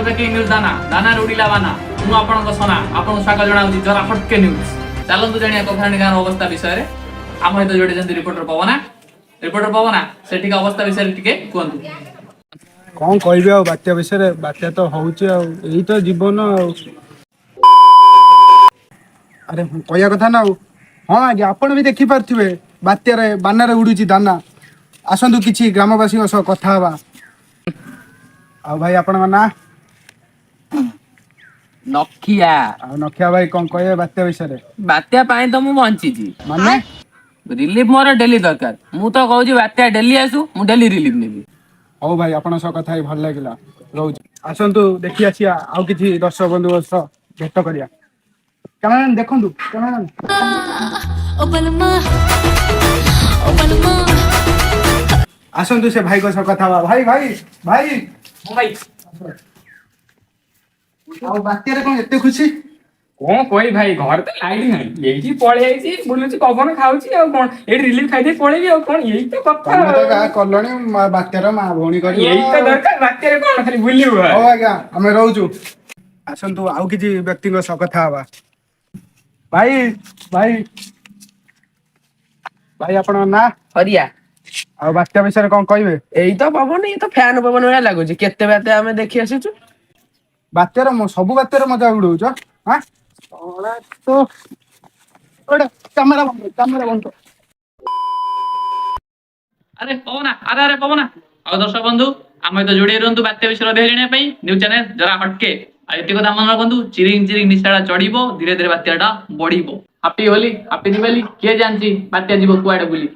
breaking news दाना दाना उड़िला बाना मु आपन सना आपन स्वागत जणाउची जरा हटके न्यूज चलंतु जानिया कखारणी गाँव अवस्था विषय रे आम सहित जोड़े जंती रिपोर्टर पवना सेठिका अवस्था विषय टिके कहंतु कौन कहबे आ बात्या विषय बात्या तो होउची आ एही तो जीवन अरे कहया कथा ना हाँ आज्ञा आपण भी देखि पारथिबे बात्या रे बानारे उडुची दाना आसंतु किछि ग्रामवासी सह कथा हवा आ भाई आपण ना नखिया नखिया भाई कौन कहबे बात्या विषय बात्या पाई तो मु बंची छी माने रिलीफ मोर डेली दरकार मु तो कहूची बात्या डेली आसु मु डेली रिलीफ नेबी हौ भाई आपण सह कथा ही भल लागिला रहउची आसंतु देखि आसिया आउ किछि दर्शक बंधु सह भेट करिया कैमरामैन देखंतु कैमरामैन आसंतु से भाई को सह कथा हवा भाई भाई भाई भाई आ बात्या रे कोन एते खुशी कौन कोई भाई घर तो लाइट नहीं यही पड़े आई बुलुची पवन खाऊची आ कौन एडी रिलीफ खाई दे पड़ेबी आ कौन यही तो कथा तमे तो का कलणी बात्या रे मा भौणी करी यही तो दरकार बात्या रे कौन खाली बुलियो ओ आज्ञा हमें रहउचु आसंतु आउ किछि व्यक्ति को सह कथा हवा भाई भाई भाई आपण ना हरिया आ बात्या विषय कोन कहबे एही तो पवन ये तो फैन पवन वाला लागुची केते बाते हमें देखि आसीचु बात्या रे सब बात्या रे मजा उडौछ हां ओला तो ओडा कैमरा बंद अरे पवना अरे पवना आ दर्शक बंधु आम तो जोड़ी रहंतु बात्या विषय अधिक जानिया पई न्यूज चैनल जरा हटके आ एति कथा मन रखंतु चिरिंग निशाळा चढ़िबो धीरे धीरे बात्याटा बढ़िबो हैप्पी होली हैप्पी दिवाली के जानची बात्या जीव कुआडे बुली